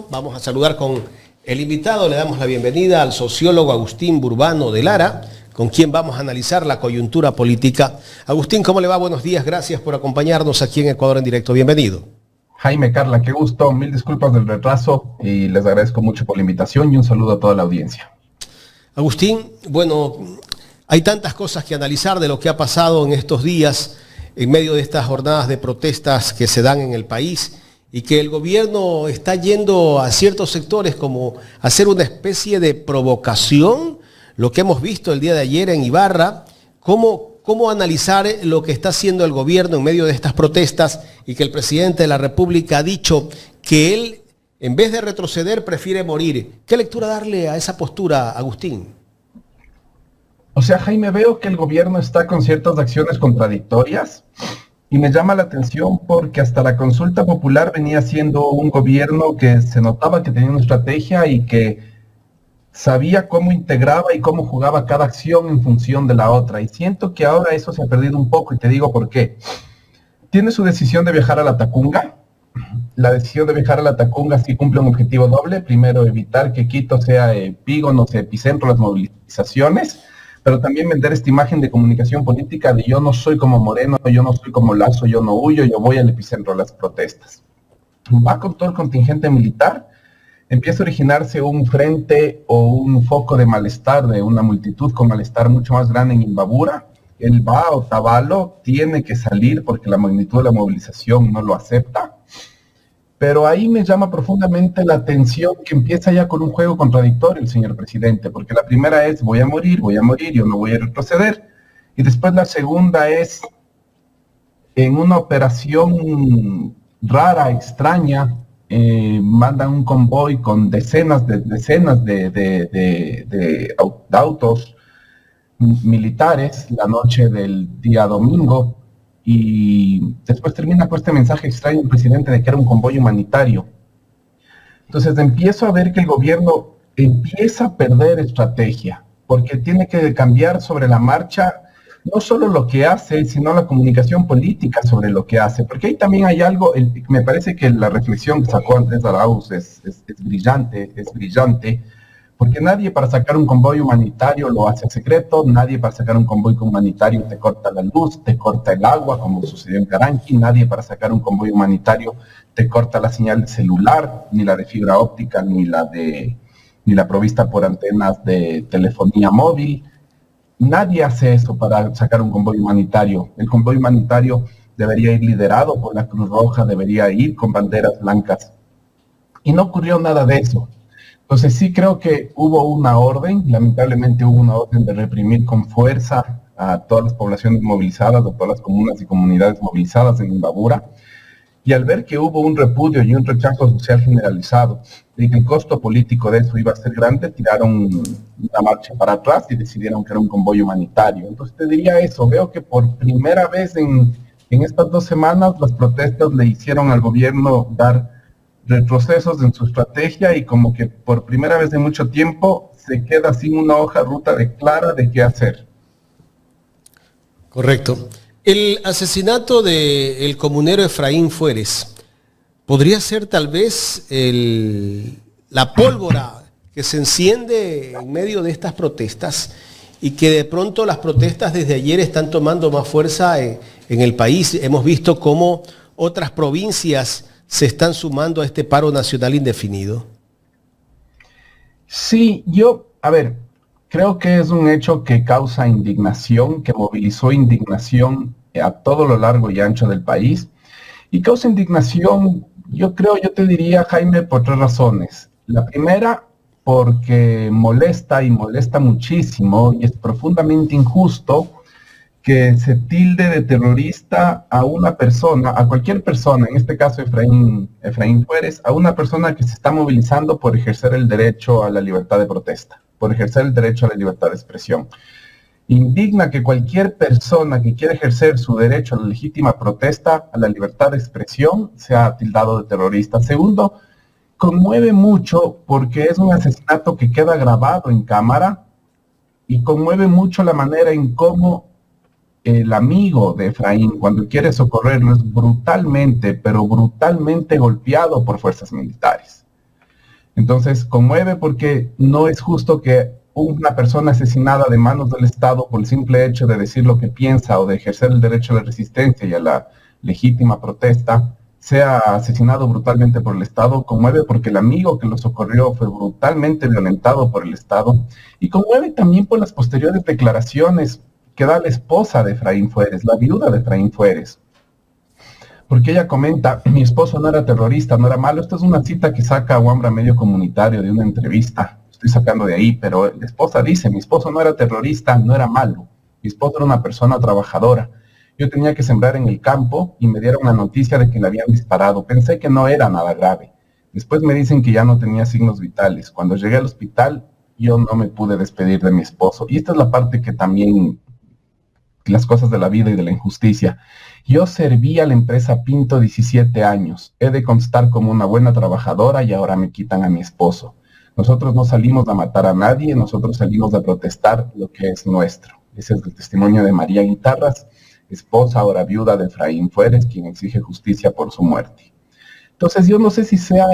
Vamos a saludar con el invitado. Le damos la bienvenida al sociólogo Agustín Burbano de Lara, con quien vamos a analizar la coyuntura política. Agustín, ¿cómo le va? Buenos días. Gracias por acompañarnos aquí en Ecuador en Directo. Bienvenido. Jaime, Carla, qué gusto. Mil disculpas del retraso y les agradezco mucho por la invitación y un saludo a toda la audiencia. Agustín, bueno, hay tantas cosas que analizar de lo que ha pasado en estos días en medio de estas jornadas de protestas que se dan en el país y que el gobierno está yendo a ciertos sectores como a hacer una especie de provocación, lo que hemos visto el día de ayer en Ibarra. ¿Cómo analizar lo que está haciendo el gobierno en medio de estas protestas y que el presidente de la República ha dicho que él, en vez de retroceder, prefiere morir? ¿Qué lectura darle a esa postura, Agustín? O sea, Jaime, veo que el gobierno está con ciertas acciones contradictorias y me llama la atención porque hasta la consulta popular venía siendo un gobierno que se notaba que tenía una estrategia y que sabía cómo integraba y cómo jugaba cada acción en función de la otra. Y siento que ahora eso se ha perdido un poco y te digo por qué. Tiene su decisión de viajar a la Tacunga. La decisión de viajar a la Tacunga sí cumple un objetivo doble. Primero, evitar que Quito sea epígono, sea epicentro de las movilizaciones, pero también vender esta imagen de comunicación política de yo no soy como Moreno, yo no soy como Lazo, yo no huyo, yo voy al epicentro de las protestas. Va con todo el contingente militar. Empieza a originarse un frente o un foco de malestar de una multitud con malestar mucho más grande en Imbabura. Él va a Otavalo, tiene que salir porque la magnitud de la movilización no lo acepta. Pero ahí me llama profundamente la atención que empieza ya con un juego contradictorio el señor presidente, porque la primera es voy a morir, yo no voy a retroceder. Y después la segunda es en una operación rara, extraña, mandan un convoy con decenas de autos militares la noche del día domingo y después termina con este mensaje extraño del presidente de que era un convoy humanitario. Entonces empiezo a ver que el gobierno empieza a perder estrategia porque tiene que cambiar sobre la marcha no solo lo que hace, sino la comunicación política sobre lo que hace, porque ahí también hay algo, me parece que la reflexión que sacó Andrés Arauz es brillante, porque nadie para sacar un convoy humanitario lo hace en secreto, nadie para sacar un convoy humanitario te corta la luz, te corta el agua, como sucedió en Caranqui, nadie para sacar un convoy humanitario te corta la señal de celular, ni la de fibra óptica, ni la provista por antenas de telefonía móvil. Nadie hace eso para sacar un convoy humanitario. El convoy humanitario debería ir liderado por la Cruz Roja, debería ir con banderas blancas. Y no ocurrió nada de eso. Entonces sí creo que hubo una orden, lamentablemente hubo una orden de reprimir con fuerza a todas las poblaciones movilizadas, a todas las comunas y comunidades movilizadas en Imbabura. Y al ver que hubo un repudio y un rechazo social generalizado y que el costo político de eso iba a ser grande, tiraron una marcha para atrás y decidieron que era un convoy humanitario. Entonces te diría eso, veo que por primera vez en estas 2 semanas las protestas le hicieron al gobierno dar retrocesos en su estrategia y como que por primera vez en mucho tiempo se queda sin una hoja ruta clara de qué hacer. Correcto. El asesinato del comunero Efraín Fuérez podría ser tal vez la pólvora que se enciende en medio de estas protestas y que de pronto las protestas desde ayer están tomando más fuerza en el país. Hemos visto cómo otras provincias se están sumando a este paro nacional indefinido. Sí, creo que es un hecho que causa indignación, que movilizó indignación a todo lo largo y ancho del país. Y causa indignación, yo te diría, Jaime, por 3 razones. La primera, porque molesta y molesta muchísimo y es profundamente injusto que se tilde de terrorista a una persona, a cualquier persona, en este caso Efraín Fuérez, a una persona que se está movilizando por ejercer el derecho a la libertad de protesta, por ejercer el derecho a la libertad de expresión. Indigna que cualquier persona que quiera ejercer su derecho a la legítima protesta, a la libertad de expresión, sea tildado de terrorista. Segundo, conmueve mucho porque es un asesinato que queda grabado en cámara y conmueve mucho la manera en cómo el amigo de Efraín, cuando quiere socorrerlo, es brutalmente, pero brutalmente golpeado por fuerzas militares. Entonces, conmueve porque no es justo que una persona asesinada de manos del Estado por el simple hecho de decir lo que piensa o de ejercer el derecho a la resistencia y a la legítima protesta sea asesinado brutalmente por el Estado. Conmueve porque el amigo que lo socorrió fue brutalmente violentado por el Estado, y conmueve también por las posteriores declaraciones que da la esposa de Efraín Fuertes, la viuda de Efraín Fuertes, porque ella comenta: mi esposo no era terrorista, no era malo. Esta es una cita que saca Wambra Medio Comunitario de una entrevista, estoy sacando de ahí, pero la esposa dice: mi esposo no era terrorista, no era malo, mi esposo era una persona trabajadora. Yo tenía que sembrar en el campo y me dieron la noticia de que le habían disparado. Pensé que no era nada grave. Después me dicen que ya no tenía signos vitales. Cuando llegué al hospital, yo no me pude despedir de mi esposo. Y esta es la parte que también, las cosas de la vida y de la injusticia. Yo serví a la empresa Pinto 17 años. He de constar como una buena trabajadora y ahora me quitan a mi esposo. Nosotros no salimos a matar a nadie, nosotros salimos a protestar lo que es nuestro. Ese es el testimonio de María Guitarras, esposa, ahora viuda de Efraín Fuertes, quien exige justicia por su muerte. Entonces yo no sé si sea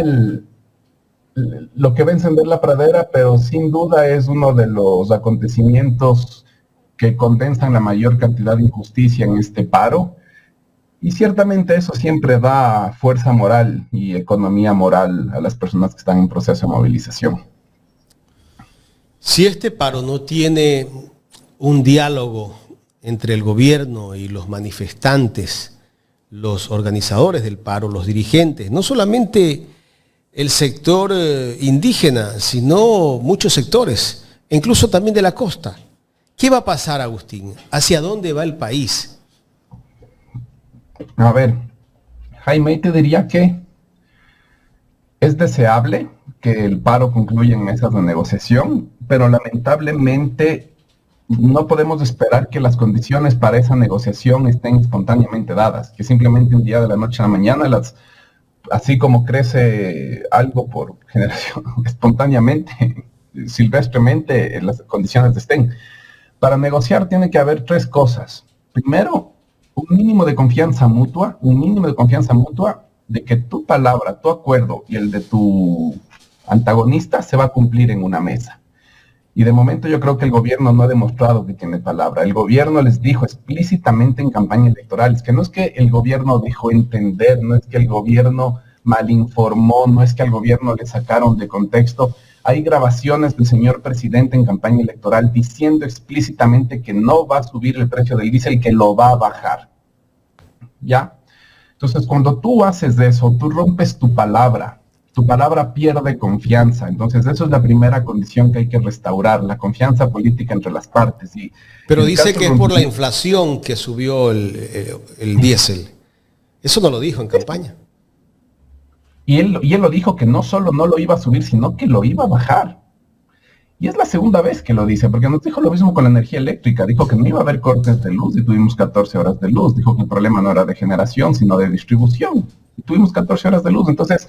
lo que va a encender la pradera, pero sin duda es uno de los acontecimientos que condensan la mayor cantidad de injusticia en este paro, y ciertamente eso siempre da fuerza moral y economía moral a las personas que están en proceso de movilización. Si este paro no tiene un diálogo entre el gobierno y los manifestantes, los organizadores del paro, los dirigentes, no solamente el sector indígena, sino muchos sectores, incluso también de la costa, ¿qué va a pasar, Agustín? ¿Hacia dónde va el país? A ver, Jaime, te diría que es deseable que el paro concluya en mesas de negociación, pero lamentablemente no podemos esperar que las condiciones para esa negociación estén espontáneamente dadas, que simplemente un día de la noche a la mañana, así como crece algo por generación, espontáneamente, silvestremente, las condiciones estén. Para negociar tiene que haber tres cosas. Primero, un mínimo de confianza mutua de que tu palabra, tu acuerdo y el de tu antagonista se va a cumplir en una mesa. Y de momento yo creo que el gobierno no ha demostrado que tiene palabra. El gobierno les dijo explícitamente en campaña electoral, es que no es que el gobierno dejó entender, no es que el gobierno malinformó, no es que al gobierno le sacaron de contexto. Hay grabaciones del señor presidente en campaña electoral diciendo explícitamente que no va a subir el precio del diésel, que lo va a bajar. ¿Ya? Entonces, cuando tú haces eso, tú rompes tu palabra pierde confianza. Entonces, eso es la primera condición que hay que restaurar, la confianza política entre las partes. Pero dice que es por la inflación que subió el diésel. Eso no lo dijo en campaña. Y él lo dijo, que no solo no lo iba a subir, sino que lo iba a bajar. Y es la segunda vez que lo dice, porque nos dijo lo mismo con la energía eléctrica. Dijo que no iba a haber cortes de luz y tuvimos 14 horas de luz. Dijo que el problema no era de generación, sino de distribución. Y tuvimos 14 horas de luz. Entonces,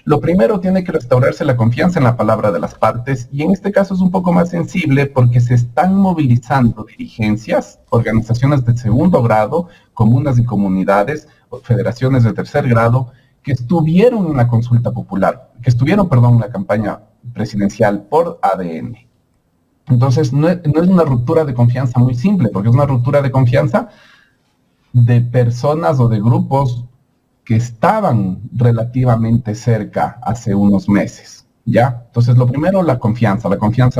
lo primero, tiene que restaurarse la confianza en la palabra de las partes, y en este caso es un poco más sensible porque se están movilizando dirigencias, organizaciones de segundo grado, comunas y comunidades, federaciones de tercer grado, que estuvieron en la consulta popular, en la campaña presidencial por ADN. Entonces, no es una ruptura de confianza muy simple, porque es una ruptura de confianza de personas o de grupos que estaban relativamente cerca hace unos meses, ¿ya? Entonces, lo primero, la confianza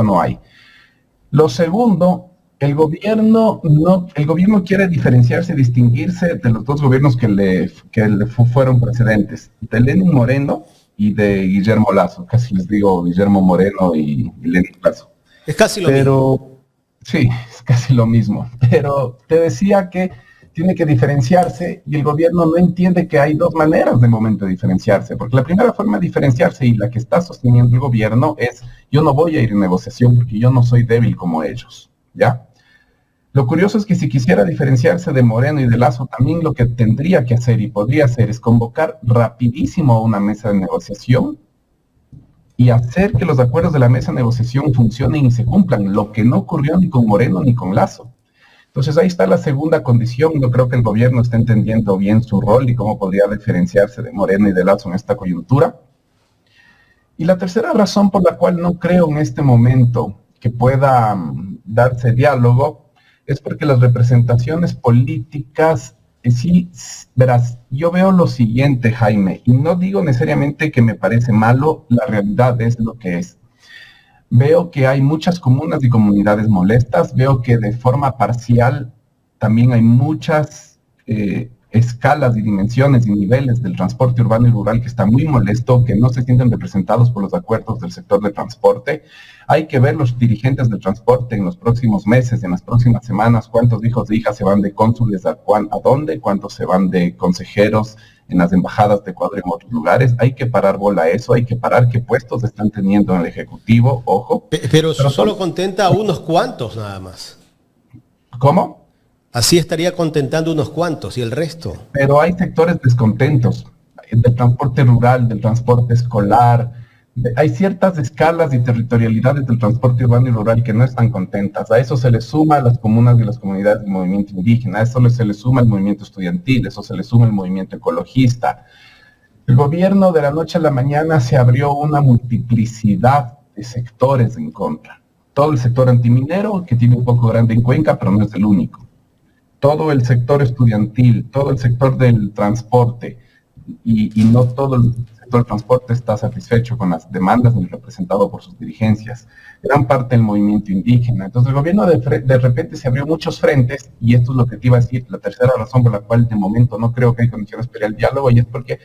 no hay. Lo segundo, el gobierno quiere diferenciarse, distinguirse de los dos gobiernos que le fueron precedentes, de Lenín Moreno y de Guillermo Lasso. Casi les digo Guillermo Moreno y Lenín Lasso. Es casi lo mismo. Sí, es casi lo mismo. Pero te decía que tiene que diferenciarse, y el gobierno no entiende que hay dos maneras de momento de diferenciarse, porque la primera forma de diferenciarse, y la que está sosteniendo el gobierno, es: yo no voy a ir en negociación porque yo no soy débil como ellos, ¿ya? Lo curioso es que si quisiera diferenciarse de Moreno y de Lasso, también lo que tendría que hacer y podría hacer es convocar rapidísimo a una mesa de negociación y hacer que los acuerdos de la mesa de negociación funcionen y se cumplan, lo que no ocurrió ni con Moreno ni con Lasso. Entonces ahí está la segunda condición. Yo creo que el gobierno está entendiendo bien su rol y cómo podría diferenciarse de Moreno y de Lasso en esta coyuntura. Y la tercera razón por la cual no creo en este momento que pueda darse diálogo es porque las representaciones políticas, sí, verás, yo veo lo siguiente, Jaime, y no digo necesariamente que me parece malo, la realidad es lo que es. Veo que hay muchas comunas y comunidades molestas, veo que de forma parcial también hay muchas escalas y dimensiones y niveles del transporte urbano y rural que está muy molesto, que no se sienten representados por los acuerdos del sector de transporte. Hay que ver los dirigentes del transporte en los próximos meses, en las próximas semanas, cuántos hijos e hijas se van de cónsules a dónde, cuántos se van de consejeros en las embajadas de Ecuador en otros lugares. Hay que parar bola a eso, hay que parar qué puestos están teniendo en el Ejecutivo, ojo. Pero eso solo contenta a unos cuantos nada más. ¿Cómo? Así estaría contentando unos cuantos y el resto. Pero hay sectores descontentos del transporte rural, del transporte escolar. Hay ciertas escalas y territorialidades del transporte urbano y rural que no están contentas. A eso se le suma a las comunas y las comunidades del movimiento indígena, a eso se le suma el movimiento estudiantil, a eso se le suma el movimiento ecologista. El gobierno de la noche a la mañana se abrió una multiplicidad de sectores en contra. Todo el sector antiminero, que tiene un poco grande en Cuenca, pero no es el único. Todo el sector estudiantil, todo el sector del transporte, y no todo el sector del transporte está satisfecho con las demandas ni representado por sus dirigencias. Gran parte del movimiento indígena. Entonces el gobierno de repente se abrió muchos frentes, y esto es lo que te iba a decir, la tercera razón por la cual de momento no creo que hay condiciones para el diálogo, y es porque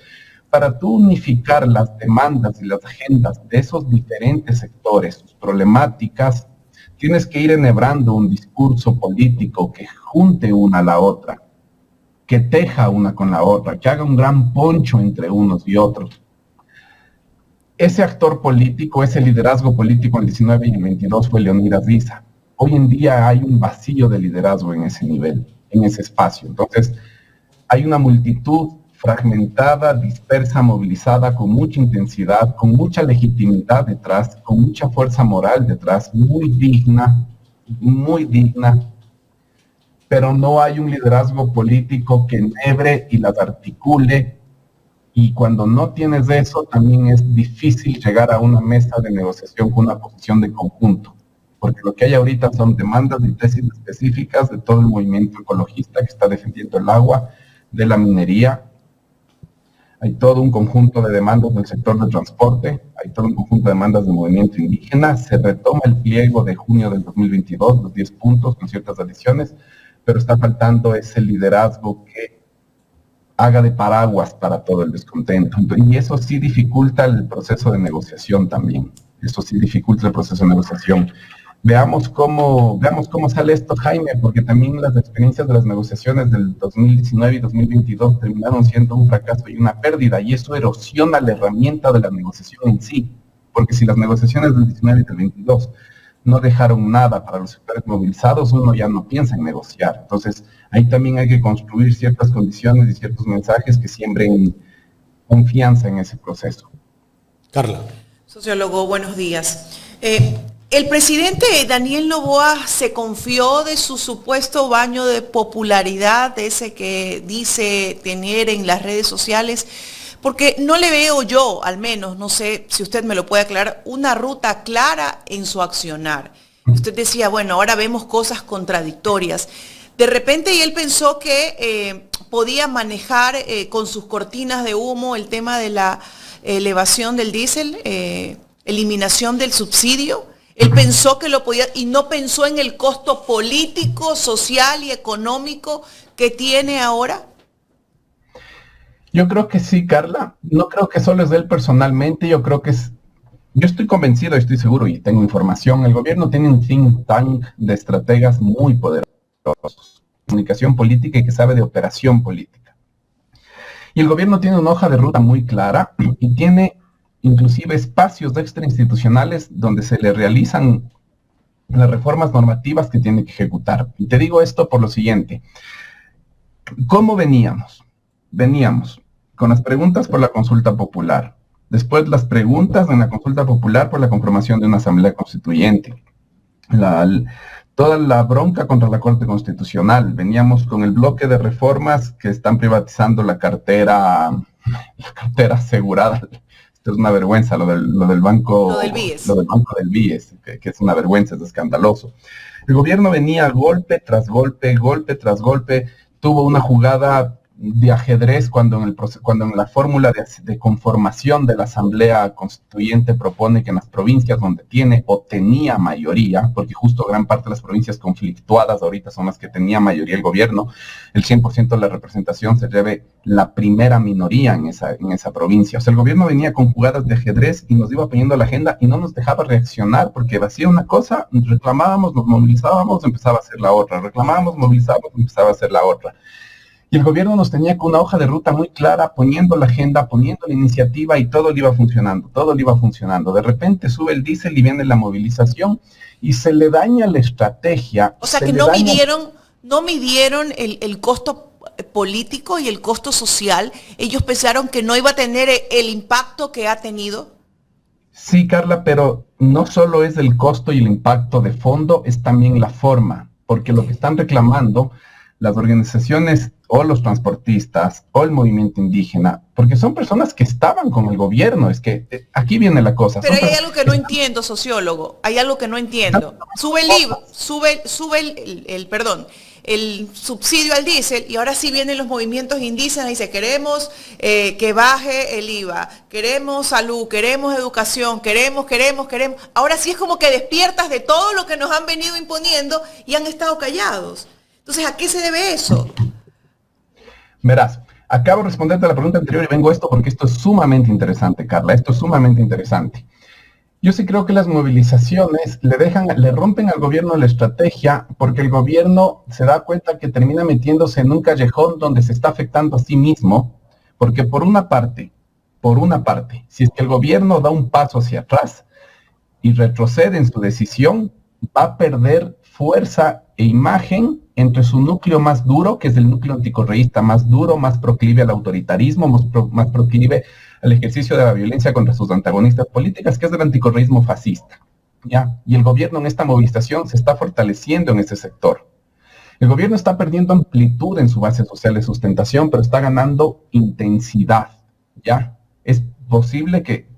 para tú unificar las demandas y las agendas de esos diferentes sectores, sus problemáticas, tienes que ir enhebrando un discurso político que junte una a la otra, que teja una con la otra, que haga un gran poncho entre unos y otros. Ese actor político, ese liderazgo político en el 19 y el 22 fue Leonidas Diza. Hoy en día hay un vacío de liderazgo en ese nivel, en ese espacio. Entonces, hay una multitud fragmentada, dispersa, movilizada, con mucha intensidad, con mucha legitimidad detrás, con mucha fuerza moral detrás, muy digna, pero no hay un liderazgo político que enhebre y las articule, y cuando no tienes eso, también es difícil llegar a una mesa de negociación con una posición de conjunto, porque lo que hay ahorita son demandas y tesis específicas de todo el movimiento ecologista que está defendiendo el agua, de la minería. Hay todo un conjunto de demandas del sector del transporte, hay todo un conjunto de demandas del movimiento indígena. Se retoma el pliego de junio del 2022, los 10 puntos con ciertas adiciones, pero está faltando ese liderazgo que haga de paraguas para todo el descontento. Y eso sí dificulta el proceso de negociación también. Eso sí dificulta el proceso de negociación. Veamos cómo sale esto, Jaime, porque también las experiencias de las negociaciones del 2019 y 2022 terminaron siendo un fracaso y una pérdida, y eso erosiona la herramienta de la negociación en sí, porque si las negociaciones del 19 y del 22 no dejaron nada para los sectores movilizados, uno ya no piensa en negociar. Entonces, ahí también hay que construir ciertas condiciones y ciertos mensajes que siembren confianza en ese proceso. Carla. Sociólogo, buenos días. El presidente Daniel Noboa se confió de su supuesto baño de popularidad, ese que dice tener en las redes sociales, porque no le veo yo, al menos, no sé si usted me lo puede aclarar, una ruta clara en su accionar. Usted decía, bueno, ahora vemos cosas contradictorias. De repente, y él pensó que podía manejar con sus cortinas de humo el tema de la elevación del diésel, eliminación del subsidio. Él pensó que lo podía, y no pensó en el costo político, social y económico que tiene ahora. Yo creo que sí, Carla. No creo que solo es de él personalmente. Yo estoy convencido, estoy seguro y tengo información. El gobierno tiene un think tank de estrategas muy poderosos, comunicación política y que sabe de operación política. Y el gobierno tiene una hoja de ruta muy clara y tiene inclusive espacios extrainstitucionales donde se le realizan las reformas normativas que tiene que ejecutar. Y te digo esto por lo siguiente. ¿Cómo veníamos? Veníamos con las preguntas por la consulta popular, después las preguntas en la consulta popular por la conformación de una asamblea constituyente, toda la bronca contra la Corte Constitucional, veníamos con el bloque de reformas que están privatizando la cartera asegurada, Esto es una vergüenza, lo del banco, Lo del BIES. Lo del banco del BIES, que es una vergüenza, es escandaloso. El gobierno venía golpe tras golpe, golpe tras golpe, tuvo una jugada de ajedrez cuando en la fórmula de conformación de la Asamblea Constituyente propone que en las provincias donde tiene o tenía mayoría, porque justo gran parte de las provincias conflictuadas ahorita son las que tenía mayoría el gobierno, el 100% de la representación se lleve la primera minoría en esa provincia. O sea, el gobierno venía con jugadas de ajedrez y nos iba poniendo la agenda y no nos dejaba reaccionar porque hacía una cosa, reclamábamos, nos movilizábamos, empezaba a hacer la otra, reclamábamos, movilizábamos, empezaba a hacer la otra. Y el gobierno nos tenía con una hoja de ruta muy clara, poniendo la agenda, poniendo la iniciativa y todo le iba funcionando, todo le iba funcionando. De repente sube el diésel y viene la movilización y se le daña la estrategia. O sea que no midieron el costo político y el costo social. Ellos pensaron que no iba a tener el impacto que ha tenido. Sí, Carla, pero no solo es el costo y el impacto de fondo, es también la forma, porque lo que están reclamando las organizaciones o los transportistas o el movimiento indígena, porque son personas que estaban con el gobierno, es que aquí viene la cosa. Pero hay algo que no entiendo, sociólogo, hay algo que no entiendo. Sube el IVA, sube el subsidio al diésel y ahora sí vienen los movimientos indígenas y dice queremos que baje el IVA, queremos salud, queremos educación, queremos. Ahora sí es como que despiertas de todo lo que nos han venido imponiendo y han estado callados. Entonces, ¿a qué se debe eso? Verás, acabo de responderte a la pregunta anterior y vengo a esto porque esto es sumamente interesante, Carla, esto es sumamente interesante. Yo sí creo que las movilizaciones le rompen al gobierno la estrategia porque el gobierno se da cuenta que termina metiéndose en un callejón donde se está afectando a sí mismo, porque por una parte, si es que el gobierno da un paso hacia atrás y retrocede en su decisión, va a perder fuerza e imagen entre su núcleo más duro, que es el núcleo anticorreísta más duro, más proclive al autoritarismo, más proclive al ejercicio de la violencia contra sus antagonistas políticas, que es el anticorreísmo fascista. ¿Ya? Y el gobierno en esta movilización se está fortaleciendo en ese sector. El gobierno está perdiendo amplitud en su base social de sustentación, pero está ganando intensidad. ¿Ya? Es posible que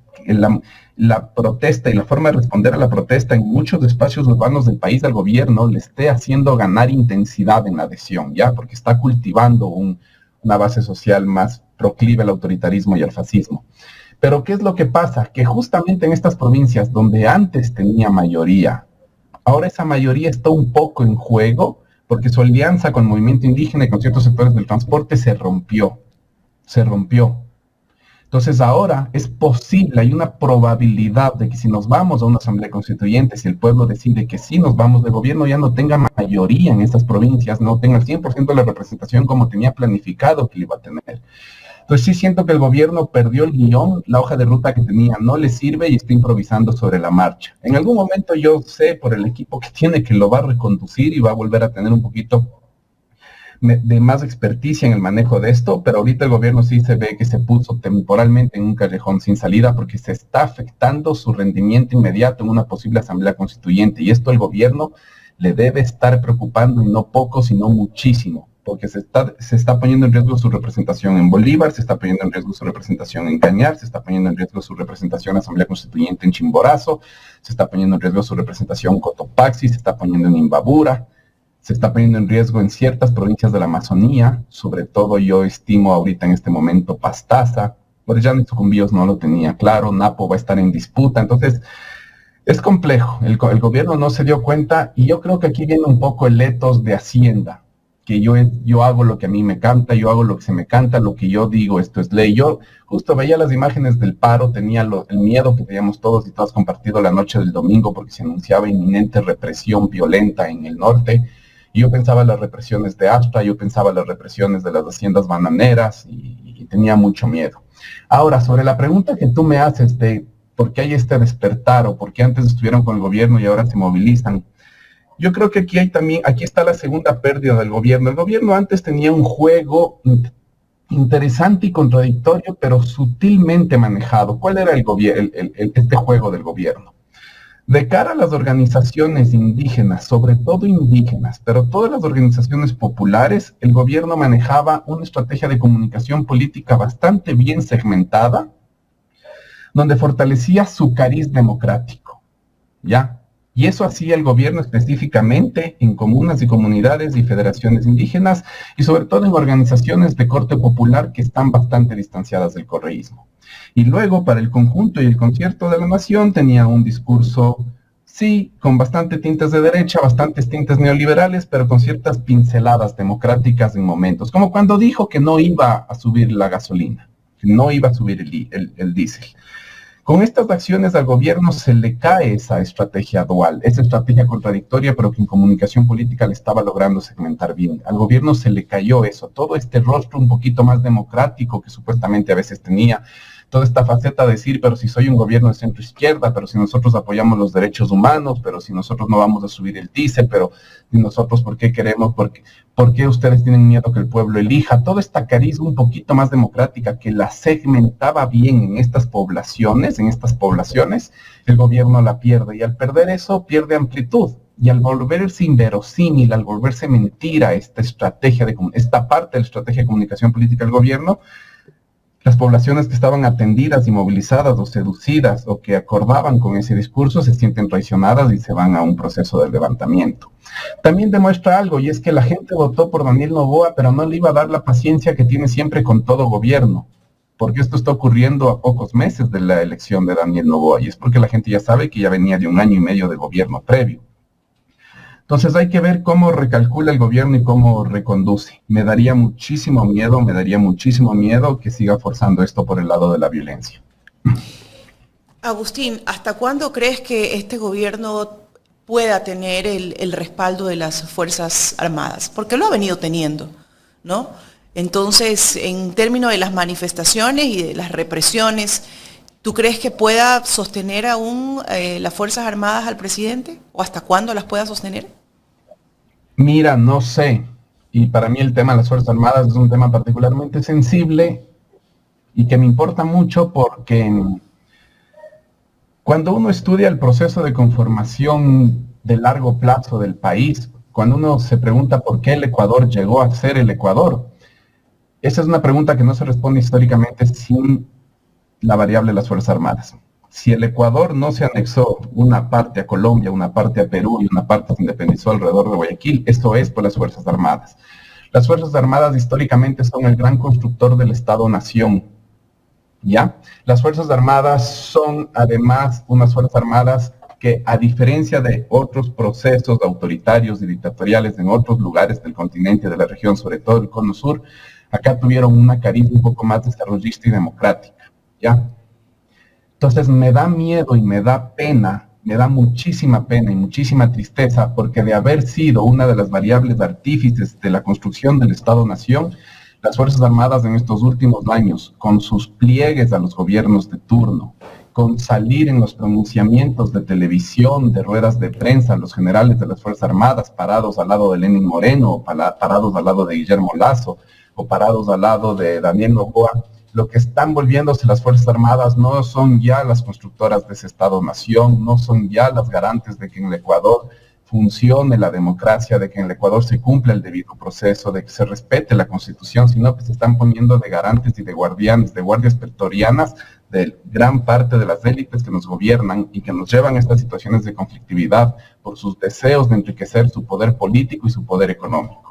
la protesta y la forma de responder a la protesta en muchos espacios urbanos del país al gobierno le esté haciendo ganar intensidad en la adhesión, ¿ya? Porque está cultivando una base social más proclive al autoritarismo y al fascismo. Pero ¿qué es lo que pasa? Que justamente en estas provincias donde antes tenía mayoría, ahora esa mayoría está un poco en juego porque su alianza con el movimiento indígena y con ciertos sectores del transporte se rompió. Entonces ahora es posible, hay una probabilidad de que si nos vamos a una asamblea constituyente, si el pueblo decide que sí nos vamos de gobierno, ya no tenga mayoría en estas provincias, no tenga el 100% de la representación como tenía planificado que iba a tener. Entonces sí siento que el gobierno perdió el guión, la hoja de ruta que tenía no le sirve y está improvisando sobre la marcha. En algún momento yo sé por el equipo que tiene que lo va a reconducir y va a volver a tener un poquito de más experticia en el manejo de esto, pero ahorita el gobierno sí se ve que se puso temporalmente en un callejón sin salida porque se está afectando su rendimiento inmediato en una posible asamblea constituyente y esto el gobierno le debe estar preocupando y no poco, sino muchísimo, porque se está poniendo en riesgo su representación en Bolívar, se está poniendo en riesgo su representación en Cañar, se está poniendo en riesgo su representación en Asamblea Constituyente en Chimborazo, se está poniendo en riesgo su representación en Cotopaxi, se está poniendo en Imbabura, se está poniendo en riesgo en ciertas provincias de la Amazonía, sobre todo yo estimo ahorita en este momento Pastaza, Orellana y Sucumbíos no lo tenía claro, Napo va a estar en disputa, entonces es complejo, el gobierno no se dio cuenta y yo creo que aquí viene un poco el etos de Hacienda, que yo hago lo que a mí me canta, yo hago lo que se me canta, lo que yo digo, esto es ley. Yo justo veía las imágenes del paro, tenía el miedo que teníamos todos y todas compartido la noche del domingo porque se anunciaba inminente represión violenta en el norte. Y yo pensaba en las represiones de Astra, yo pensaba en las represiones de las haciendas bananeras y tenía mucho miedo. Ahora, sobre la pregunta que tú me haces de por qué hay este despertar o por qué antes estuvieron con el gobierno y ahora se movilizan, yo creo que aquí está la segunda pérdida del gobierno. El gobierno antes tenía un juego interesante y contradictorio, pero sutilmente manejado. ¿Cuál era este juego del gobierno? De cara a las organizaciones indígenas, sobre todo indígenas, pero todas las organizaciones populares, el gobierno manejaba una estrategia de comunicación política bastante bien segmentada, donde fortalecía su cariz democrático, ¿ya? Y eso hacía el gobierno específicamente en comunas y comunidades y federaciones indígenas y sobre todo en organizaciones de corte popular que están bastante distanciadas del correísmo. Y luego para el conjunto y el concierto de la nación tenía un discurso, sí, con bastante tintes de derecha, bastantes tintes neoliberales, pero con ciertas pinceladas democráticas en momentos, como cuando dijo que no iba a subir la gasolina, que no iba a subir el diésel. Con estas acciones al gobierno se le cae esa estrategia dual, esa estrategia contradictoria, pero que en comunicación política le estaba logrando segmentar bien. Al gobierno se le cayó eso, todo este rostro un poquito más democrático que supuestamente a veces tenía, toda esta faceta de decir, pero si soy un gobierno de centro izquierda, pero si nosotros apoyamos los derechos humanos, pero si nosotros no vamos a subir el diésel, pero si nosotros, ¿por qué queremos? ¿Por qué ustedes tienen miedo que el pueblo elija? Toda esta carisma un poquito más democrática que la segmentaba bien en estas poblaciones, el gobierno la pierde. Y al perder eso, pierde amplitud. Y al volverse inverosímil, al volverse mentira esta parte de la estrategia de comunicación política del gobierno, las poblaciones que estaban atendidas y movilizadas o seducidas o que acordaban con ese discurso se sienten traicionadas y se van a un proceso de levantamiento. También demuestra algo, y es que la gente votó por Daniel Noboa, pero no le iba a dar la paciencia que tiene siempre con todo gobierno, porque esto está ocurriendo a pocos meses de la elección de Daniel Noboa, y es porque la gente ya sabe que ya venía de 1 año y medio de gobierno previo. Entonces hay que ver cómo recalcula el gobierno y cómo reconduce. Me daría muchísimo miedo que siga forzando esto por el lado de la violencia. Agustín, ¿hasta cuándo crees que este gobierno pueda tener el respaldo de las Fuerzas Armadas? Porque lo ha venido teniendo, ¿no? Entonces, en términos de las manifestaciones y de las represiones, ¿tú crees que pueda sostener aún las Fuerzas Armadas al presidente? ¿O hasta cuándo las pueda sostener? Mira, no sé. Y para mí el tema de las Fuerzas Armadas es un tema particularmente sensible y que me importa mucho porque cuando uno estudia el proceso de conformación de largo plazo del país, cuando uno se pregunta por qué el Ecuador llegó a ser el Ecuador, esa es una pregunta que no se responde históricamente sin la variable de las Fuerzas Armadas. Si el Ecuador no se anexó una parte a Colombia, una parte a Perú y una parte se independizó alrededor de Guayaquil, esto es por las Fuerzas Armadas. Las Fuerzas Armadas históricamente son el gran constructor del Estado-Nación, ¿ya? Las Fuerzas Armadas son además unas Fuerzas Armadas que, a diferencia de otros procesos autoritarios y dictatoriales en otros lugares del continente, de la región, sobre todo el Cono Sur, acá tuvieron una cariz un poco más desarrollista y democrática, ¿ya? Entonces me da miedo y me da pena, me da muchísima pena y muchísima tristeza, porque de haber sido una de las variables artífices de la construcción del Estado-Nación, las Fuerzas Armadas en estos últimos años, con sus pliegues a los gobiernos de turno, con salir en los pronunciamientos de televisión, de ruedas de prensa, los generales de las Fuerzas Armadas parados al lado de Lenín Moreno, o parados al lado de Guillermo Lazo, o parados al lado de Daniel Noboa, lo que están volviéndose las Fuerzas Armadas no son ya las constructoras de ese Estado-Nación, no son ya las garantes de que en el Ecuador funcione la democracia, de que en el Ecuador se cumpla el debido proceso, de que se respete la Constitución, sino que se están poniendo de garantes y de guardianes, de guardias pretorianas de gran parte de las élites que nos gobiernan y que nos llevan a estas situaciones de conflictividad por sus deseos de enriquecer su poder político y su poder económico.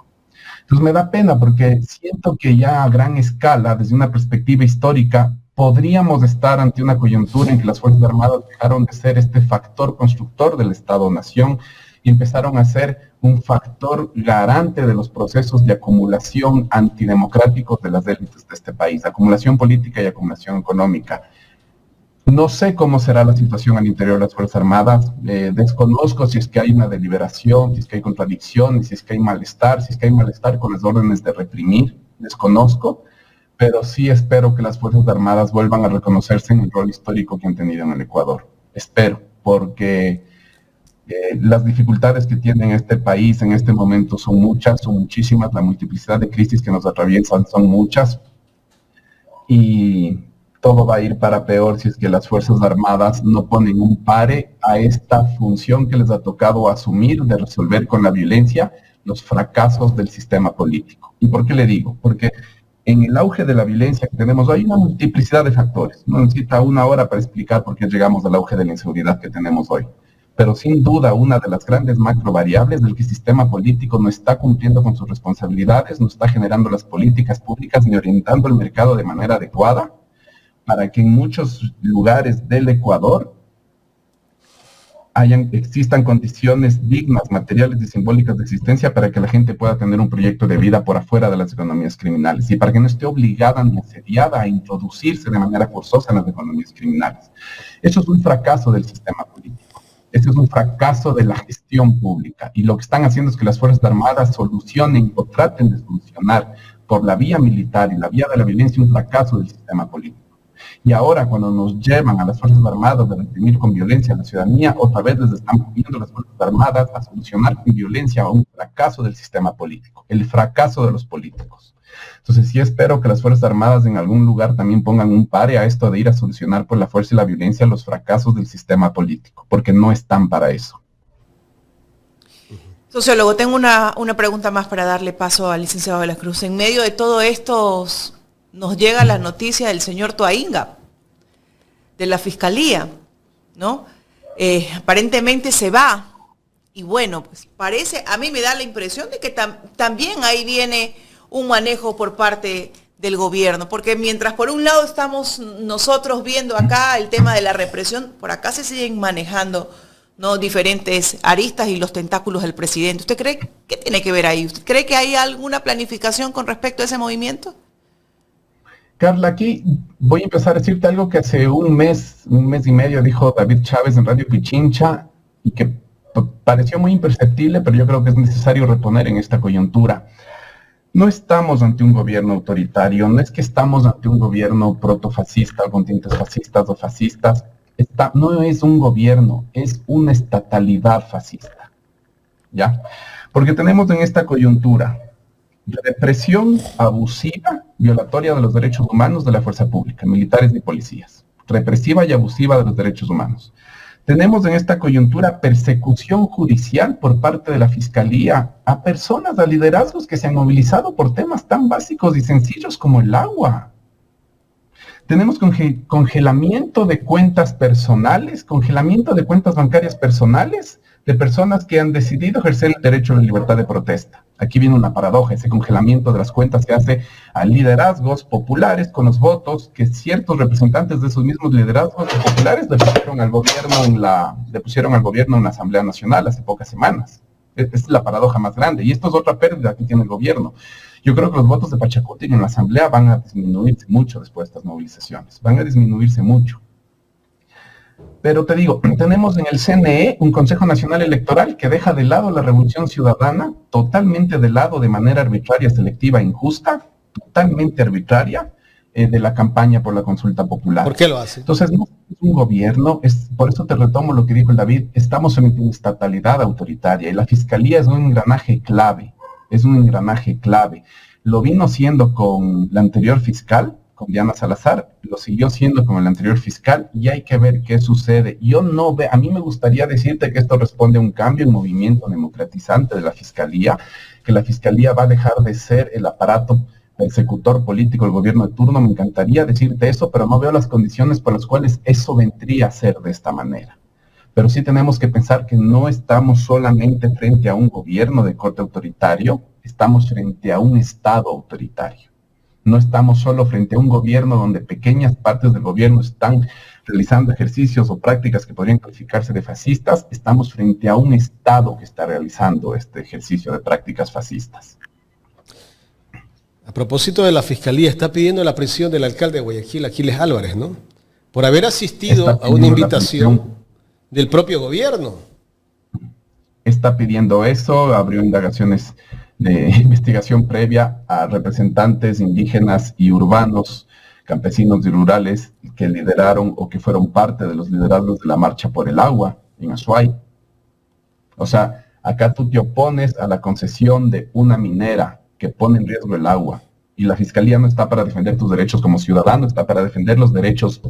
Entonces me da pena porque siento que ya a gran escala, desde una perspectiva histórica, podríamos estar ante una coyuntura en que las Fuerzas Armadas dejaron de ser este factor constructor del Estado-Nación y empezaron a ser un factor garante de los procesos de acumulación antidemocráticos de las élites de este país, acumulación política y acumulación económica. No sé cómo será la situación al interior de las Fuerzas Armadas, desconozco si es que hay una deliberación, si es que hay contradicciones, si es que hay malestar con las órdenes de reprimir, desconozco, pero sí espero que las Fuerzas Armadas vuelvan a reconocerse en el rol histórico que han tenido en el Ecuador. Espero, porque las dificultades que tiene este país en este momento son muchas, son muchísimas, la multiplicidad de crisis que nos atraviesan son muchas, y todo va a ir para peor si es que las Fuerzas Armadas no ponen un pare a esta función que les ha tocado asumir de resolver con la violencia los fracasos del sistema político. ¿Y por qué le digo? Porque en el auge de la violencia que tenemos hoy, hay una multiplicidad de factores. No necesita una hora para explicar por qué llegamos al auge de la inseguridad que tenemos hoy. Pero sin duda una de las grandes macro variables del que el sistema político no está cumpliendo con sus responsabilidades, no está generando las políticas públicas ni orientando el mercado de manera adecuada para que en muchos lugares del Ecuador existan condiciones dignas, materiales y simbólicas de existencia para que la gente pueda tener un proyecto de vida por afuera de las economías criminales y para que no esté obligada ni asediada a introducirse de manera forzosa en las economías criminales. Eso es un fracaso del sistema político. Ese es un fracaso de la gestión pública y lo que están haciendo es que las Fuerzas Armadas solucionen o traten de solucionar por la vía militar y la vía de la violencia un fracaso del sistema político. Y ahora cuando nos llevan a las Fuerzas Armadas de reprimir con violencia a la ciudadanía, otra vez les están pidiendo las Fuerzas Armadas a solucionar con violencia un fracaso del sistema político, el fracaso de los políticos. Entonces sí espero que las Fuerzas Armadas en algún lugar también pongan un pare a esto de ir a solucionar por la fuerza y la violencia los fracasos del sistema político, porque no están para eso. Sociólogo, tengo una pregunta más para darle paso al licenciado de la Cruz. En medio de todo esto nos llega la noticia del señor Toainga, de la Fiscalía, ¿no? Aparentemente se va, y bueno, pues parece, a mí me da la impresión de que también ahí viene un manejo por parte del gobierno, porque mientras por un lado estamos nosotros viendo acá el tema de la represión, por acá se siguen manejando, ¿no?, diferentes aristas y los tentáculos del presidente. ¿Usted cree que tiene que ver ahí? ¿Usted cree que hay alguna planificación con respecto a ese movimiento? Carla, aquí voy a empezar a decirte algo que hace un mes y medio dijo David Chávez en Radio Pichincha y que pareció muy imperceptible, pero yo creo que es necesario reponer en esta coyuntura. No estamos ante un gobierno autoritario, no es que estamos ante un gobierno protofascista con tintes fascistas o fascistas. No es un gobierno, es una estatalidad fascista, ¿ya? Porque tenemos en esta coyuntura represión abusiva, violatoria de los derechos humanos de la fuerza pública, militares y policías, represiva y abusiva de los derechos humanos. Tenemos en esta coyuntura persecución judicial por parte de la Fiscalía a personas, a liderazgos que se han movilizado por temas tan básicos y sencillos como el agua. Tenemos congelamiento de cuentas personales, congelamiento de cuentas bancarias personales de personas que han decidido ejercer el derecho a la libertad de protesta. Aquí viene una paradoja, ese congelamiento de las cuentas que hace a liderazgos populares con los votos que ciertos representantes de esos mismos liderazgos populares le pusieron al gobierno en la Asamblea Nacional hace pocas semanas. Es la paradoja más grande y esto es otra pérdida que tiene el gobierno. Yo creo que los votos de Pachacuti en la Asamblea van a disminuirse mucho después de estas movilizaciones, van a disminuirse mucho. Pero te digo, tenemos en el CNE un Consejo Nacional Electoral que deja de lado la revolución ciudadana, totalmente de lado de manera arbitraria, selectiva, injusta, totalmente arbitraria, de la campaña por la consulta popular. ¿Por qué lo hace? Entonces, no es un gobierno, por eso te retomo lo que dijo el David, estamos en una estatalidad autoritaria y la Fiscalía es un engranaje clave, Lo vino siendo con la anterior fiscal, con Diana Salazar, lo siguió siendo con el anterior fiscal y hay que ver qué sucede. A mí me gustaría decirte que esto responde a un cambio, un movimiento democratizante de la Fiscalía, que la Fiscalía va a dejar de ser el aparato persecutor político del gobierno de turno. Me encantaría decirte eso, pero no veo las condiciones por las cuales eso vendría a ser de esta manera. Pero sí tenemos que pensar que no estamos solamente frente a un gobierno de corte autoritario, estamos frente a un Estado autoritario. No estamos solo frente a un gobierno donde pequeñas partes del gobierno están realizando ejercicios o prácticas que podrían calificarse de fascistas, estamos frente a un Estado que está realizando este ejercicio de prácticas fascistas. A propósito de la Fiscalía, está pidiendo la prisión del alcalde de Guayaquil, Aquiles Álvarez, ¿no? Por haber asistido a una invitación del propio gobierno. Está pidiendo eso, abrió indagaciones de investigación previa a representantes indígenas y urbanos, campesinos y rurales que lideraron o que fueron parte de los liderazgos de la Marcha por el Agua en Azuay. O sea, acá tú te opones a la concesión de una minera que pone en riesgo el agua y la Fiscalía no está para defender tus derechos como ciudadano, está para defender los derechos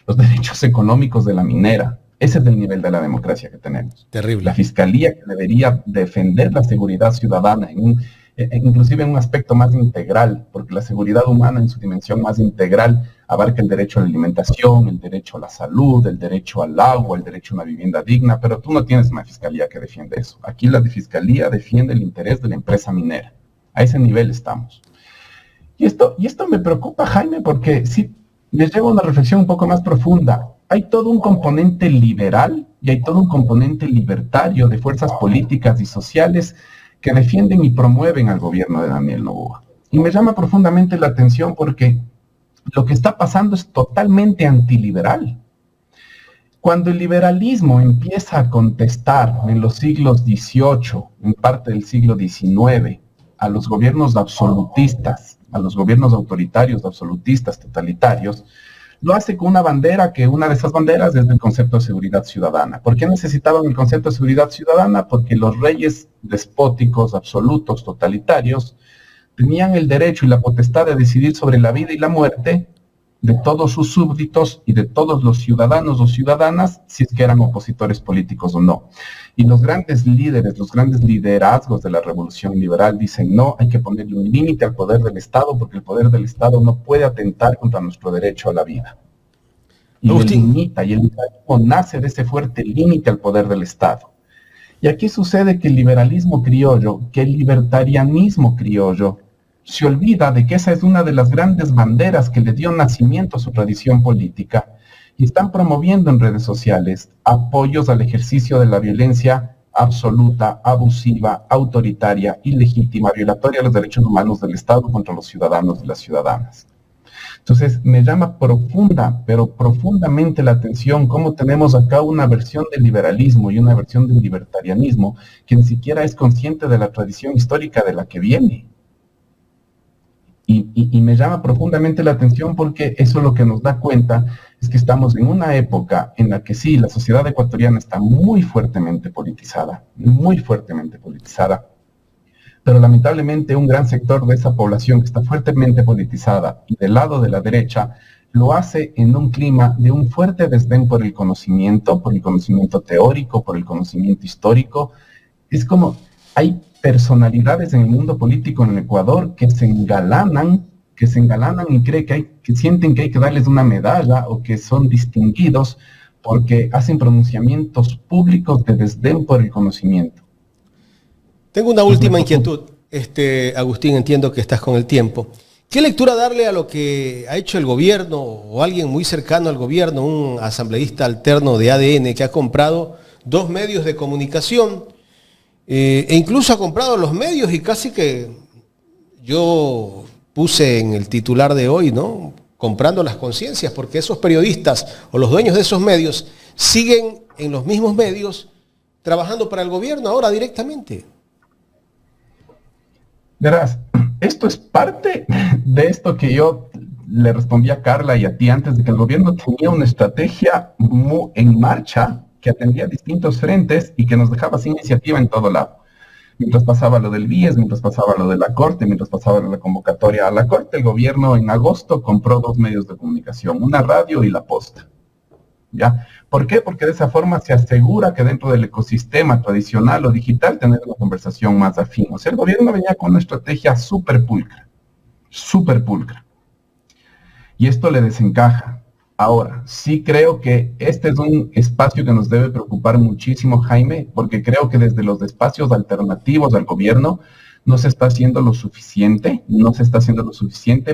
los derechos económicos de la minera. Ese es el nivel de la democracia que tenemos. Terrible. La Fiscalía, que debería defender la seguridad ciudadana inclusive en un aspecto más integral, porque la seguridad humana en su dimensión más integral abarca el derecho a la alimentación, el derecho a la salud, el derecho al agua, el derecho a una vivienda digna, pero tú no tienes una fiscalía que defiende eso. Aquí la fiscalía defiende el interés de la empresa minera. A ese nivel estamos. Y esto me preocupa, Jaime, porque sí, les llevo a una reflexión un poco más profunda. Hay todo un componente liberal y hay todo un componente libertario de fuerzas políticas y sociales que defienden y promueven al gobierno de Daniel Noboa. Y me llama profundamente la atención porque lo que está pasando es totalmente antiliberal. Cuando el liberalismo empieza a contestar en los siglos XVIII, en parte del siglo XIX, a los gobiernos absolutistas, a los gobiernos autoritarios, absolutistas, totalitarios, lo hace con una bandera que una de esas banderas es el concepto de seguridad ciudadana. ¿Por qué necesitaban el concepto de seguridad ciudadana? Porque los reyes despóticos, absolutos, totalitarios, tenían el derecho y la potestad de decidir sobre la vida y la muerte de todos sus súbditos y de todos los ciudadanos o ciudadanas, si es que eran opositores políticos o no. Y los grandes líderes, los grandes liderazgos de la revolución liberal dicen, no, hay que ponerle un límite al poder del Estado, porque el poder del Estado no puede atentar contra nuestro derecho a la vida. Y le limita, y el liberalismo nace de ese fuerte límite al poder del Estado. Y aquí sucede que el liberalismo criollo, que el libertarianismo criollo, se olvida de que esa es una de las grandes banderas que le dio nacimiento a su tradición política y están promoviendo en redes sociales apoyos al ejercicio de la violencia absoluta, abusiva, autoritaria, ilegítima, violatoria de los derechos humanos del Estado contra los ciudadanos y las ciudadanas. Entonces, me llama pero profundamente la atención cómo tenemos acá una versión del liberalismo y una versión del libertarianismo que ni siquiera es consciente de la tradición histórica de la que viene. Y me llama profundamente la atención porque eso lo que nos da cuenta es que estamos en una época en la que sí, la sociedad ecuatoriana está muy fuertemente politizada, pero lamentablemente un gran sector de esa población que está fuertemente politizada y del lado de la derecha lo hace en un clima de un fuerte desdén por el conocimiento teórico, por el conocimiento histórico. Es como hay personalidades en el mundo político en el Ecuador que se engalanan y que sienten que hay que darles una medalla o que son distinguidos porque hacen pronunciamientos públicos de desdén por el conocimiento. Tengo una última inquietud, Agustín, entiendo que estás con el tiempo. ¿Qué lectura darle a lo que ha hecho el gobierno o alguien muy cercano al gobierno, un asambleísta alterno de ADN que ha comprado 2 medios de comunicación? E incluso ha comprado los medios y casi que yo puse en el titular de hoy, ¿no? Comprando las conciencias, porque esos periodistas o los dueños de esos medios siguen en los mismos medios trabajando para el gobierno ahora directamente. Verás, esto es parte de esto que yo le respondí a Carla y a ti antes de que el gobierno tenía una estrategia en marcha que atendía distintos frentes y que nos dejaba sin iniciativa en todo lado. Mientras pasaba lo del BIES, mientras pasaba lo de la Corte, mientras pasaba la convocatoria a la Corte, el gobierno en agosto compró 2 medios de comunicación, una radio y La Posta. ¿Ya? ¿Por qué? Porque de esa forma se asegura que dentro del ecosistema tradicional o digital tener una conversación más afín. O sea, el gobierno venía con una estrategia súper pulcra. Y esto le desencaja. Ahora, sí creo que este es un espacio que nos debe preocupar muchísimo, Jaime, porque creo que desde los espacios alternativos al gobierno no se está haciendo lo suficiente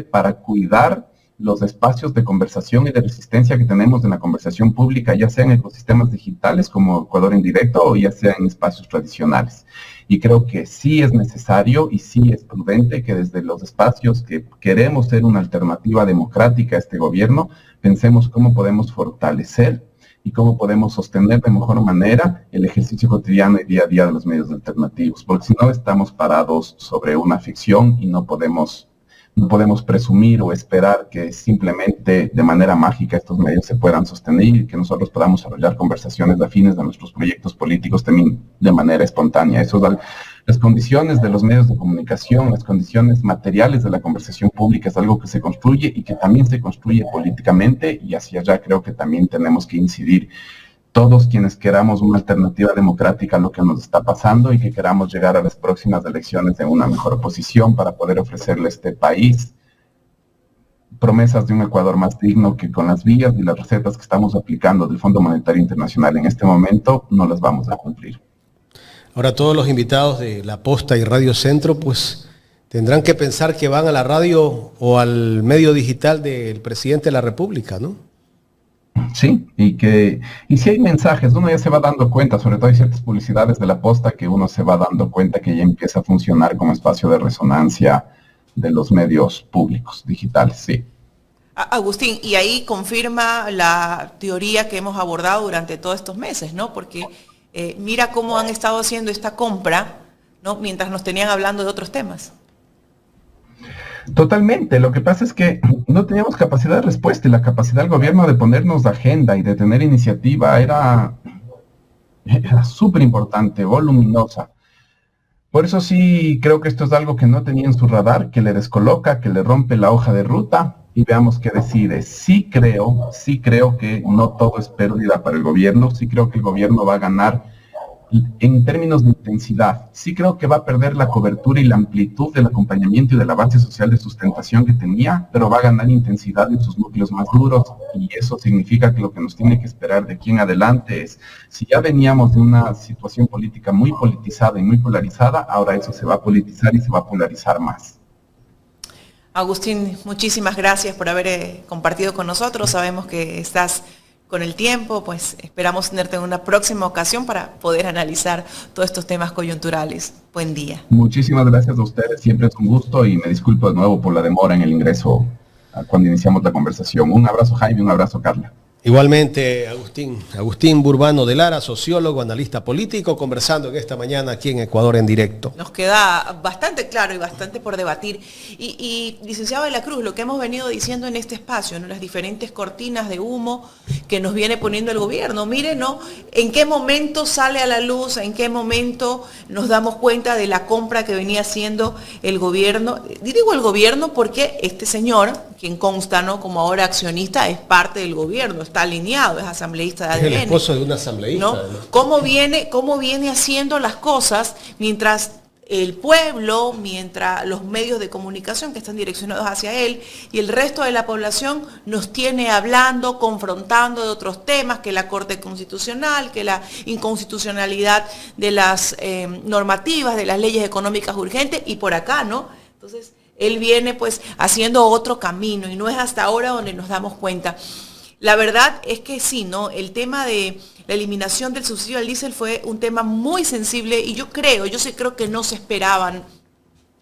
para cuidar los espacios de conversación y de resistencia que tenemos en la conversación pública, ya sea en ecosistemas digitales como Ecuador en directo o ya sea en espacios tradicionales. Y creo que sí es necesario y sí es prudente que desde los espacios que queremos ser una alternativa democrática a este gobierno, pensemos cómo podemos fortalecer y cómo podemos sostener de mejor manera el ejercicio cotidiano y día a día de los medios alternativos, porque si no estamos parados sobre una ficción y no podemos presumir o esperar que simplemente de manera mágica estos medios se puedan sostener y que nosotros podamos desarrollar conversaciones afines de nuestros proyectos políticos también de manera espontánea. Eso da las condiciones de los medios de comunicación, las condiciones materiales de la conversación pública es algo que se construye y que también se construye políticamente y hacia allá creo que también tenemos que incidir. todos quienes queramos una alternativa democrática a lo que nos está pasando y que queramos llegar a las próximas elecciones en una mejor posición para poder ofrecerle a este país promesas de un Ecuador más digno, que con las vías y las recetas que estamos aplicando del Fondo Monetario Internacional en este momento no las vamos a cumplir. Ahora todos los invitados de La Posta y Radio Centro pues tendrán que pensar que van a la radio o al medio digital del presidente de la República, ¿no? Sí, y si hay mensajes, uno ya se va dando cuenta, sobre todo hay ciertas publicidades de La Posta que uno se va dando cuenta que ya empieza a funcionar como espacio de resonancia de los medios públicos digitales, sí. Agustín, y ahí confirma la teoría que hemos abordado durante todos estos meses, ¿no? Porque mira cómo han estado haciendo esta compra, ¿no? Mientras nos tenían hablando de otros temas. Totalmente, lo que pasa es que no teníamos capacidad de respuesta y la capacidad del gobierno de ponernos de agenda y de tener iniciativa era súper importante, voluminosa. Por eso sí creo que esto es algo que no tenía en su radar, que le descoloca, que le rompe la hoja de ruta y veamos qué decide. Sí creo que no todo es pérdida para el gobierno, sí creo que el gobierno va a ganar en términos de intensidad. Sí creo que va a perder la cobertura y la amplitud del acompañamiento y de la base social de sustentación que tenía, pero va a ganar intensidad en sus núcleos más duros, y eso significa que lo que nos tiene que esperar de aquí en adelante es, si ya veníamos de una situación política muy politizada y muy polarizada, ahora eso se va a politizar y se va a polarizar más. Agustín, muchísimas gracias por haber compartido con nosotros. Sabemos que estás con el tiempo, pues esperamos tenerte en una próxima ocasión para poder analizar todos estos temas coyunturales. Buen día. Muchísimas gracias a ustedes, siempre es un gusto y me disculpo de nuevo por la demora en el ingreso cuando iniciamos la conversación. Un abrazo, Jaime, un abrazo, Carla. Igualmente, Agustín Burbano de Lara, sociólogo, analista político, conversando en esta mañana aquí en Ecuador en directo. Nos queda bastante claro y bastante por debatir. Y licenciado de la Cruz, lo que hemos venido diciendo en este espacio, ¿no? Las diferentes cortinas de humo que nos viene poniendo el gobierno. Miren, ¿no? En qué momento sale a la luz, en qué momento nos damos cuenta de la compra que venía haciendo el gobierno. Y digo el gobierno porque este señor, quien consta, ¿no?, como ahora accionista, es parte del gobierno, está alineado, es asambleísta de ADN. Es el esposo de un asambleísta, ¿no? ¿Cómo viene haciendo las cosas mientras el pueblo, mientras los medios de comunicación que están direccionados hacia él y el resto de la población nos tiene hablando, confrontando de otros temas, que la Corte Constitucional, que la inconstitucionalidad de las normativas, de las leyes económicas urgentes, y por acá, ¿no? Entonces, él viene pues haciendo otro camino y no es hasta ahora donde nos damos cuenta. La verdad es que sí, ¿no? El tema de la eliminación del subsidio al diésel fue un tema muy sensible y yo sí creo que no se esperaban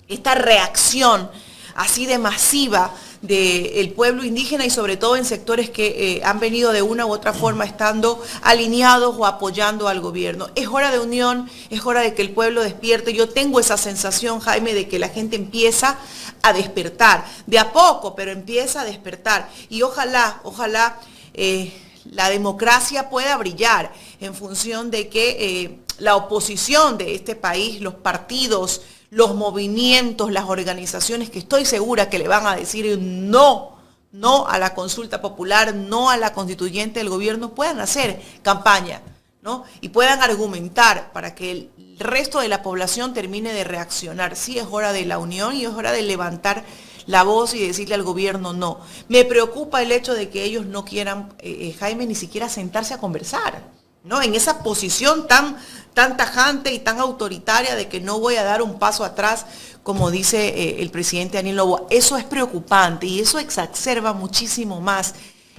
esta reacción así de masiva del pueblo indígena y sobre todo en sectores que han venido de una u otra forma estando alineados o apoyando al gobierno. Es hora de unión, es hora de que el pueblo despierte. Yo tengo esa sensación, Jaime, de que la gente empieza a despertar, de a poco, pero empieza a despertar. Y ojalá la democracia pueda brillar en función de que la oposición de este país, los partidos, los movimientos, las organizaciones que estoy segura que le van a decir no a la consulta popular, no a la constituyente del gobierno, puedan hacer campaña, ¿no? Y puedan argumentar para que el resto de la población termine de reaccionar. Sí, es hora de la unión y es hora de levantar la voz y decirle al gobierno no. Me preocupa el hecho de que ellos no quieran, Jaime, ni siquiera sentarse a conversar, ¿no? En esa posición tan tajante y tan autoritaria de que no voy a dar un paso atrás, como dice el presidente Daniel Noboa. Eso es preocupante y eso exacerba muchísimo más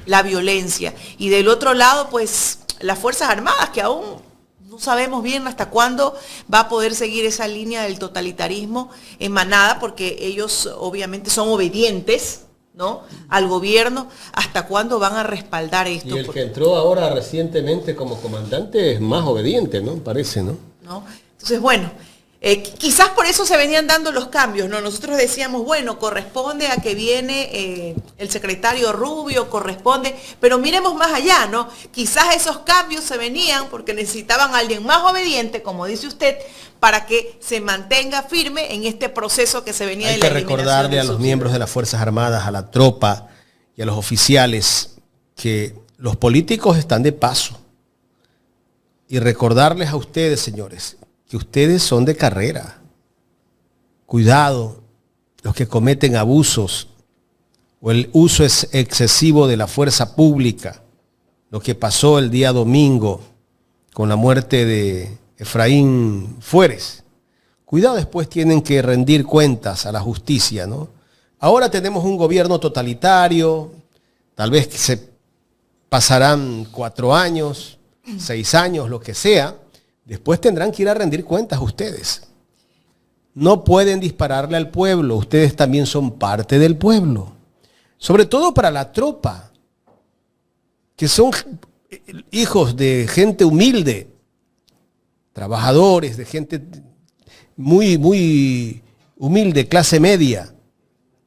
la violencia. Y del otro lado, pues, las Fuerzas Armadas, que aún no sabemos bien hasta cuándo va a poder seguir esa línea del totalitarismo en manada, porque ellos obviamente son obedientes, ¿no?, al gobierno. ¿Hasta cuándo van a respaldar esto? Y el que entró ahora recientemente como comandante es más obediente, ¿no? Parece, ¿no? ¿No? Entonces, bueno, quizás por eso se venían dando los cambios, ¿no? Nosotros decíamos, bueno, corresponde a que viene el secretario Rubio, corresponde, pero miremos más allá, ¿no? Quizás esos cambios se venían porque necesitaban a alguien más obediente, como dice usted, para que se mantenga firme en este proceso que se venía de la eliminación. Hay que recordarle a los miembros de las Fuerzas Armadas, a la tropa y a los oficiales que los políticos están de paso. y recordarles a ustedes, señores, que ustedes son de carrera. Cuidado, los que cometen abusos o el uso excesivo de la fuerza pública, lo que pasó el día domingo con la muerte de Efraín Fuérez. Cuidado, después tienen que rendir cuentas a la justicia, ¿no? Ahora tenemos un gobierno totalitario, tal vez se pasarán 4 años, 6 años, lo que sea. Después tendrán que ir a rendir cuentas ustedes. No pueden dispararle al pueblo, ustedes también son parte del pueblo. Sobre todo para la tropa, que son hijos de gente humilde, trabajadores, de gente muy, muy humilde, clase media.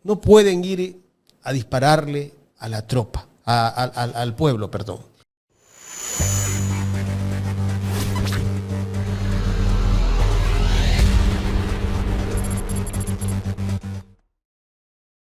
No pueden ir a dispararle a la tropa, al pueblo, perdón.